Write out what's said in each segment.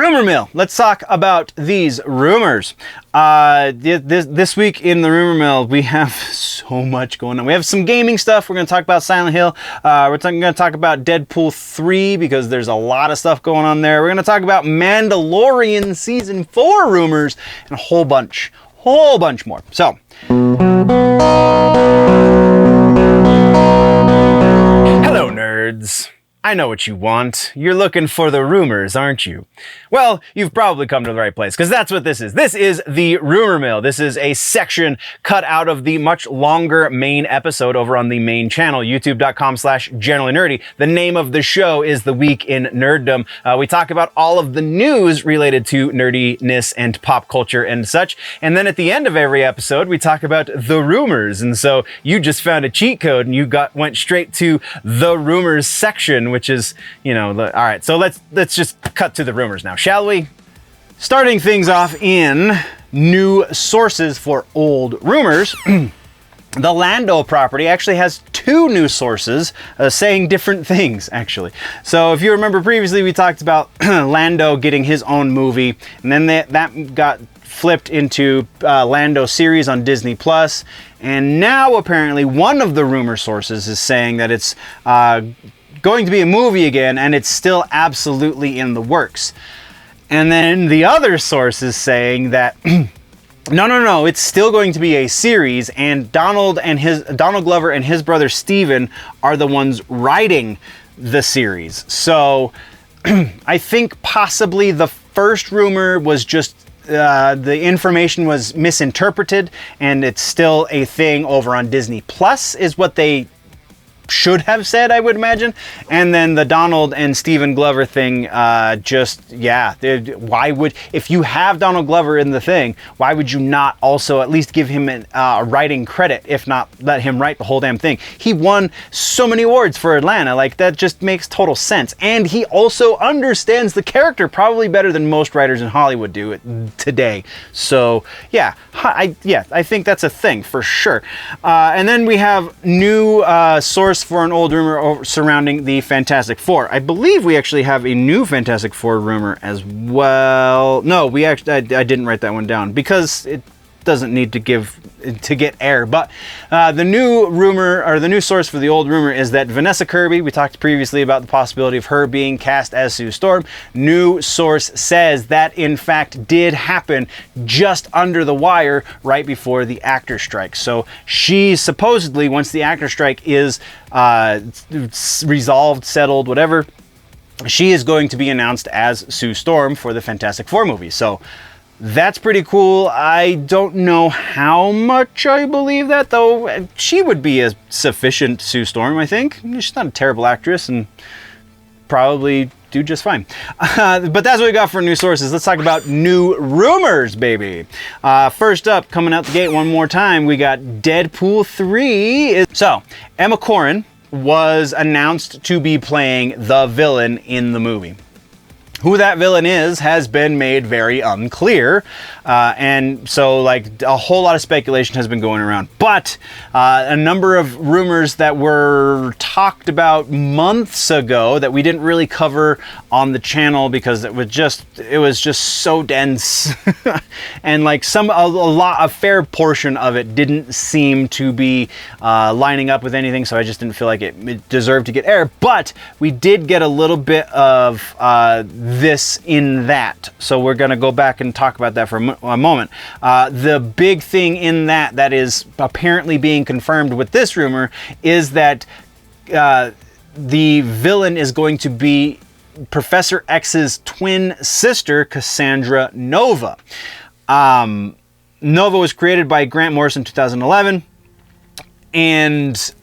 Rumor mill. Let's talk about these rumors. This week in the rumor mill, we have so much going on. We have some gaming stuff. We're going to talk about Silent Hill. We're going to talk about Deadpool 3 because there's a lot of stuff going on there. We're going to talk about Mandalorian Season 4 rumors and a whole bunch more. So, hello, nerds. I know what you want. You're looking for the rumors, aren't you? Well, you've probably come to the right place, because that's what this is. This is the Rumor Mill. This is a section cut out of the much longer main episode over on the main channel, youtube.com/generallynerdy. The name of the show is The Week in Nerddom. We talk about all of the news related to nerdiness and pop culture and such. And then at the end of every episode, we talk about the rumors. And so you just found a cheat code and you went straight to the rumors section, which is, you know, all right. So let's just cut to the rumors now, shall we? Starting things off in new sources for old rumors. The Lando property actually has two new sources saying different things, actually. So if you remember previously, we talked about Lando getting his own movie, and then that got flipped into Lando series on Disney Plus. And now apparently one of the rumor sources is saying that it's going to be a movie again, and it's still absolutely in the works. And then the other source is saying that no, it's still going to be a series, and Donald Glover and his brother Steven are the ones writing the series. So I think possibly the first rumor was just the information was misinterpreted, and it's still a thing over on Disney Plus is what they should have said, I would imagine. And then the Donald and Steven Glover thing, why would, if you have Donald Glover in the thing, why would you not also at least give him a writing credit, if not let him write the whole damn thing? He won so many awards for Atlanta, like that just makes total sense. And he also understands the character probably better than most writers in Hollywood do it today. So yeah, I think that's a thing for sure. And then we have new source for an old rumor surrounding the Fantastic Four. I believe we actually have a new Fantastic Four rumor as well. No, I didn't write that one down because it doesn't need to get air. But the new rumor, or the new source for the old rumor, is that Vanessa Kirby, we talked previously about the possibility of her being cast as Sue Storm. New source says that in fact did happen just under the wire right before the actor strike. So she supposedly, once the actor strike is resolved, settled, whatever, she is going to be announced as Sue Storm for the Fantastic Four movie. So that's pretty cool. I don't know how much I believe that, though. She would be a sufficient Sue Storm, I think. She's not a terrible actress and probably do just fine. But that's what we got for new sources. Let's talk about new rumors, baby. First up, coming out the gate one more time, we got Deadpool 3. So, Emma Corrin was announced to be playing the villain in the movie. Who that villain is has been made very unclear, and so like a whole lot of speculation has been going around. But a number of rumors that were talked about months ago that we didn't really cover on the channel because it was just so dense, and like a fair portion of it didn't seem to be lining up with anything. So I just didn't feel like it deserved to get air. But we did get a little bit of this in that, so we're going to go back and talk about that for a moment. The big thing in that is apparently being confirmed with this rumor is that the villain is going to be Professor X's twin sister, Cassandra Nova. Nova was created by Grant Morrison in 2011, and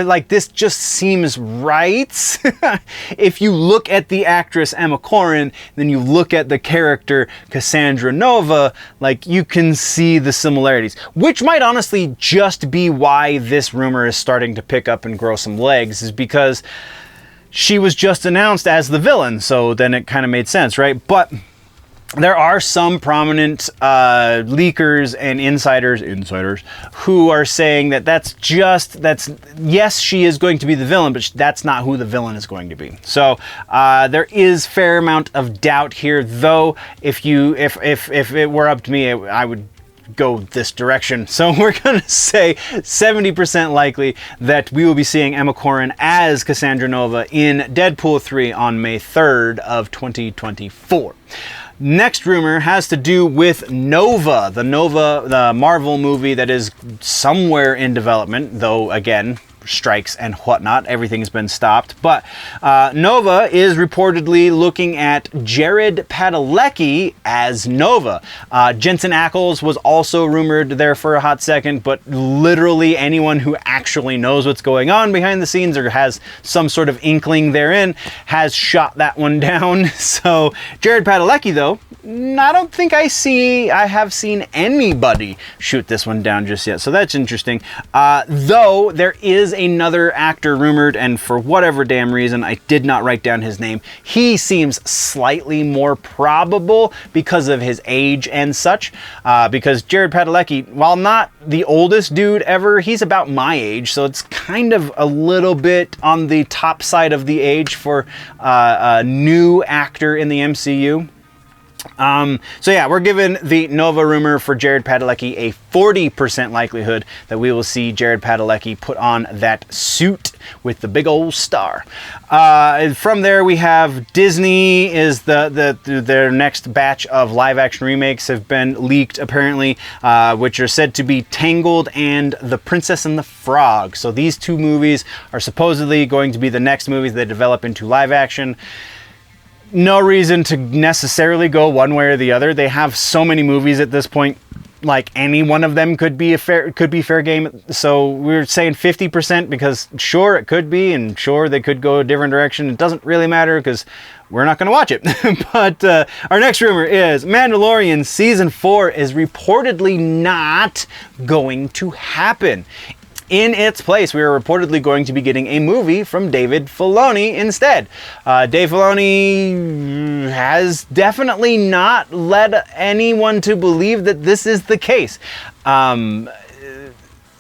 like this just seems right. If you look at the actress Emma Corrin, then you look at the character Cassandra Nova, like you can see the similarities, which might honestly just be why this rumor is starting to pick up and grow some legs, is because she was just announced as the villain, so then it kind of made sense, right? But there are some prominent leakers and insiders who are saying that yes, she is going to be the villain, but that's not who the villain is going to be. So there is fair amount of doubt here, though. If it were up to me, I would go this direction. So we're gonna say 70% likely that we will be seeing Emma Corrin as Cassandra Nova in Deadpool 3 on May 3rd of 2024. Next rumor has to do with Nova, the Marvel movie that is somewhere in development, though again, strikes and whatnot, everything's been stopped. But Nova is reportedly looking at Jared Padalecki as Nova. Jensen Ackles was also rumored there for a hot second, but literally anyone who actually knows what's going on behind the scenes or has some sort of inkling therein has shot that one down. So Jared Padalecki, though, I don't think I have seen anybody shoot this one down just yet. So that's interesting. Though there is another actor rumored, and for whatever damn reason, I did not write down his name. He seems slightly more probable because of his age and such. Because Jared Padalecki, while not the oldest dude ever, he's about my age. So it's kind of a little bit on the top side of the age for a new actor in the MCU. So yeah, we're giving the Nova rumor for Jared Padalecki a 40% likelihood that we will see Jared Padalecki put on that suit with the big old star. From there we have Disney is their next batch of live action remakes have been leaked apparently, which are said to be Tangled and The Princess and the Frog. So these two movies are supposedly going to be the next movies they develop into live action. No reason to necessarily go one way or the other. They have so many movies at this point, like any one of them could be fair game. So we're saying 50% because sure it could be, and sure they could go a different direction. It doesn't really matter because we're not going to watch it. But our next rumor is Mandalorian Season 4 is reportedly not going to happen. In its place, we are reportedly going to be getting a movie from David Filoni instead. Dave Filoni has definitely not led anyone to believe that this is the case.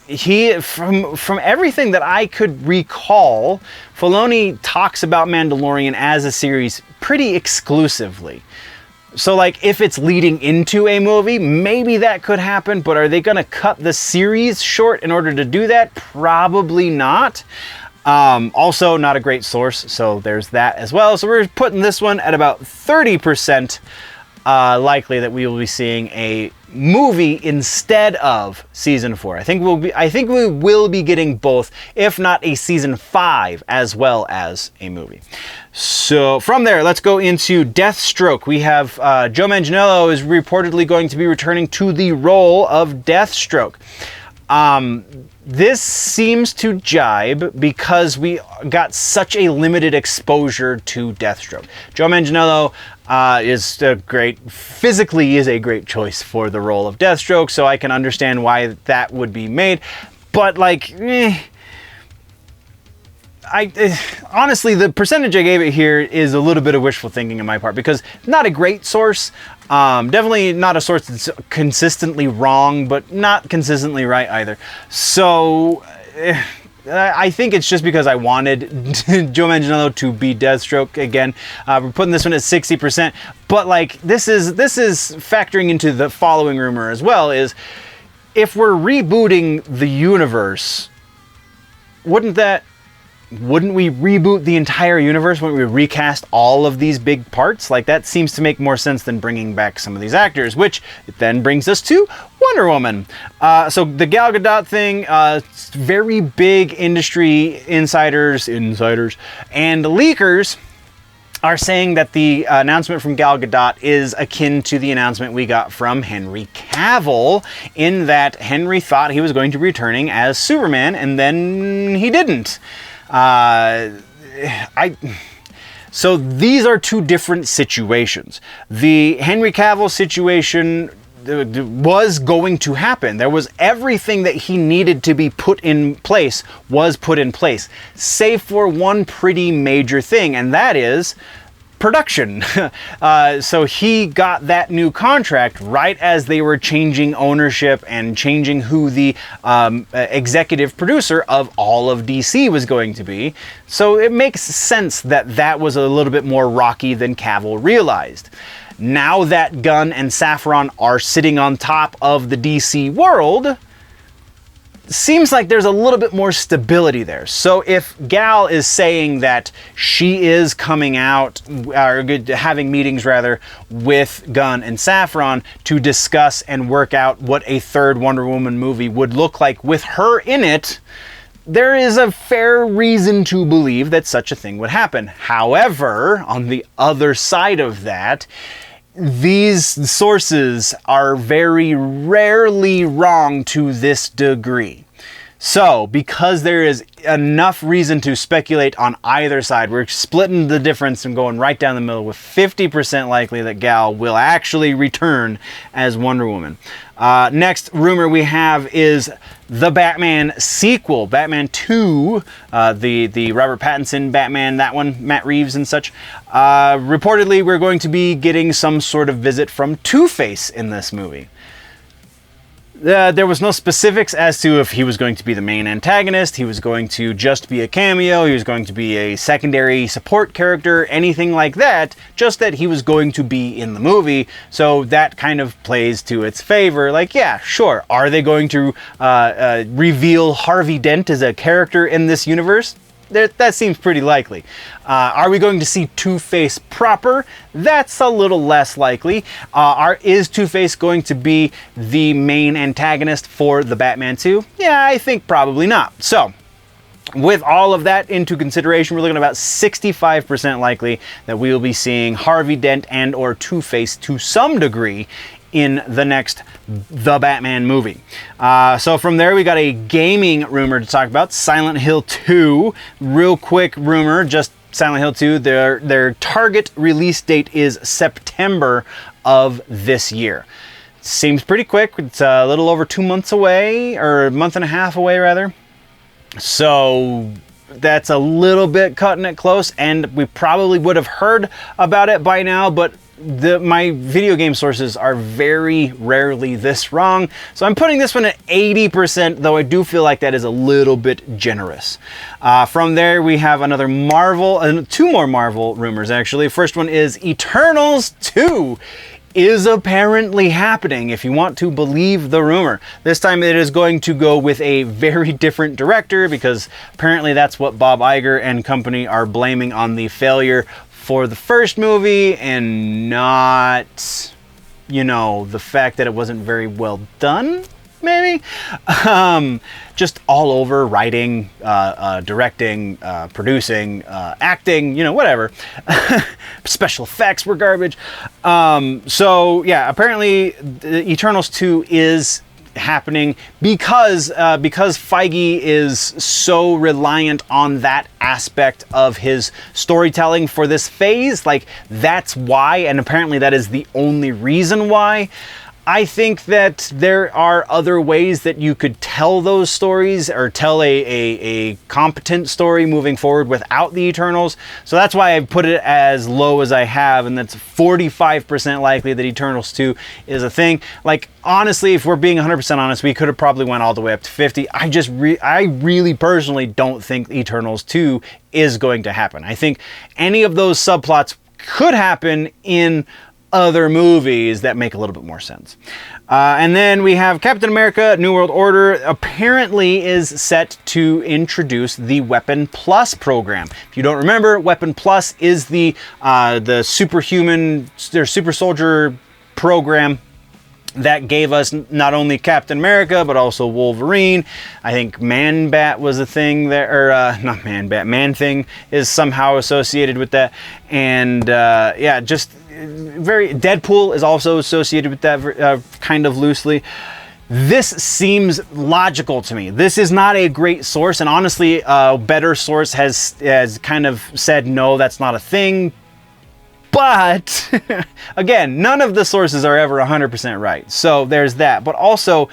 He, from everything that I could recall, Filoni talks about Mandalorian as a series pretty exclusively. So like if it's leading into a movie, maybe that could happen, but are they going to cut the series short in order to do that? Probably not. Also not a great source, so there's that as well. So we're putting this one at about 30% likely that we will be seeing a movie instead of season 4. I think we will be getting both, if not a season 5 as well as a movie. So from there, let's go into Deathstroke. We have Joe Manganiello is reportedly going to be returning to the role of Deathstroke. This seems to jibe because we got such a limited exposure to Deathstroke. Joe Manganiello physically is a great choice for the role of Deathstroke, so I can understand why that would be made. But like, honestly, the percentage I gave it here is a little bit of wishful thinking on my part because not a great source. Definitely not a source that's consistently wrong, but not consistently right either. So I think it's just because I wanted Joe Manganiello to be Deathstroke again. We're putting this one at 60%, but like this is factoring into the following rumor as well. Is if we're rebooting the universe, wouldn't we reboot the entire universe? Wouldn't we recast all of these big parts? Like, that seems to make more sense than bringing back some of these actors, which then brings us to Wonder Woman. So the Gal Gadot thing, very big industry insiders and leakers are saying that the announcement from Gal Gadot is akin to the announcement we got from Henry Cavill, in that Henry thought he was going to be returning as Superman, and then he didn't. So these are two different situations. The Henry Cavill situation was going to happen. There was everything that he needed to be put in place was put in place, save for one pretty major thing, and that is production. So he got that new contract right as they were changing ownership and changing who the executive producer of all of DC was going to be. So it makes sense that that was a little bit more rocky than Cavill realized. Now that Gunn and Safran are sitting on top of the DC world, seems like there's a little bit more stability there. So if Gal is saying that she is coming out, or having meetings rather, with Gunn and Safran to discuss and work out what a third Wonder Woman movie would look like with her in it, there is a fair reason to believe that such a thing would happen. However, on the other side of that, these sources are very rarely wrong to this degree. So, because there is enough reason to speculate on either side, we're splitting the difference and going right down the middle with 50% likely that Gal will actually return as Wonder Woman. Next rumor we have is the Batman sequel, Batman 2, the Robert Pattinson Batman, that one, Matt Reeves and such. Reportedly, we're going to be getting some sort of visit from Two-Face in this movie. There was no specifics as to if he was going to be the main antagonist, he was going to just be a cameo, he was going to be a secondary support character, anything like that, just that he was going to be in the movie, so that kind of plays to its favor. Like, yeah, sure, are they going to reveal Harvey Dent as a character in this universe? That seems pretty likely. Are we going to see Two-Face proper? That's a little less likely. Is Two-Face going to be the main antagonist for the Batman 2? Yeah, I think probably not. So, with all of that into consideration, we're looking at about 65% likely that we will be seeing Harvey Dent and or Two-Face to some degree in the next The Batman movie. So from there, we got a gaming rumor to talk about, Silent Hill 2. Real quick rumor, just Silent Hill 2, their target release date is September of this year. Seems pretty quick. It's a little over 2 months away, or a month and a half away rather. So that's a little bit cutting it close, and we probably would have heard about it by now, but my video game sources are very rarely this wrong. So I'm putting this one at 80%, though I do feel like that is a little bit generous. From there, we have another Marvel, two more Marvel rumors actually. First one is Eternals 2 is apparently happening, if you want to believe the rumor. This time it is going to go with a very different director, because apparently that's what Bob Iger and company are blaming on the failure for the first movie, and not, you know, the fact that it wasn't very well done, maybe? Just all over, writing, directing, producing, acting, you know, whatever. Special effects were garbage. So, yeah, apparently Eternals 2 is happening because Feige is so reliant on that aspect of his storytelling for this phase. Like, that's why, and apparently that is the only reason why. I think that there are other ways that you could tell those stories, or tell a competent story moving forward without the Eternals. So that's why I've put it as low as I have, and that's 45% likely that Eternals 2 is a thing. Like, honestly, if we're being 100% honest, we could have probably went all the way up to 50. I really personally don't think Eternals 2 is going to happen. I think any of those subplots could happen in other movies that make a little bit more sense. And then we have Captain America New World Order apparently is set to introduce the Weapon Plus program. If you don't remember, Weapon Plus is the superhuman, their super soldier program that gave us not only Captain America, but also Wolverine. I think Man-Bat was a thing there, or not Man-Bat, Man-Thing is somehow associated with that. And yeah, just very, Deadpool is also associated with that kind of loosely. This seems logical to me. This is not a great source, and honestly, a better source has kind of said, no, that's not a thing. But again, none of the sources are ever 100% right. So there's that. But also,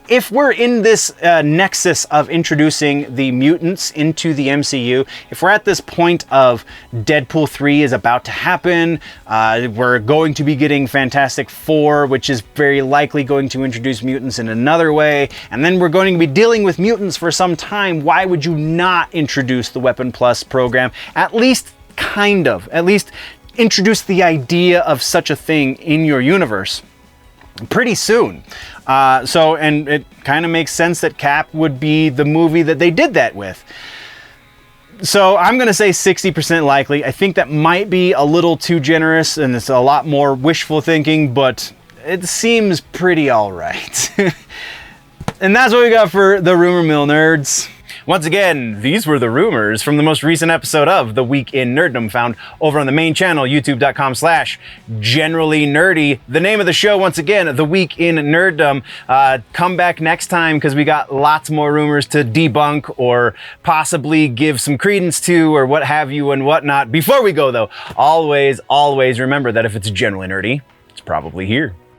if we're in this nexus of introducing the mutants into the MCU, if we're at this point of Deadpool 3 is about to happen, we're going to be getting Fantastic Four, which is very likely going to introduce mutants in another way, and then we're going to be dealing with mutants for some time, why would you not introduce the Weapon Plus program? At least introduce the idea of such a thing in your universe pretty soon. And it kind of makes sense that Cap would be the movie that they did that with. So I'm going to say 60% likely. I think that might be a little too generous and it's a lot more wishful thinking, but it seems pretty all right. And that's what we got for the Rumor Mill, nerds. Once again, these were the rumors from the most recent episode of The Week in Nerddom, found over on the main channel, youtube.com/generallynerdy. The name of the show, once again, The Week in Nerddom. Come back next time because we got lots more rumors to debunk or possibly give some credence to or what have you and whatnot. Before we go though, always remember that if it's generally nerdy, it's probably here.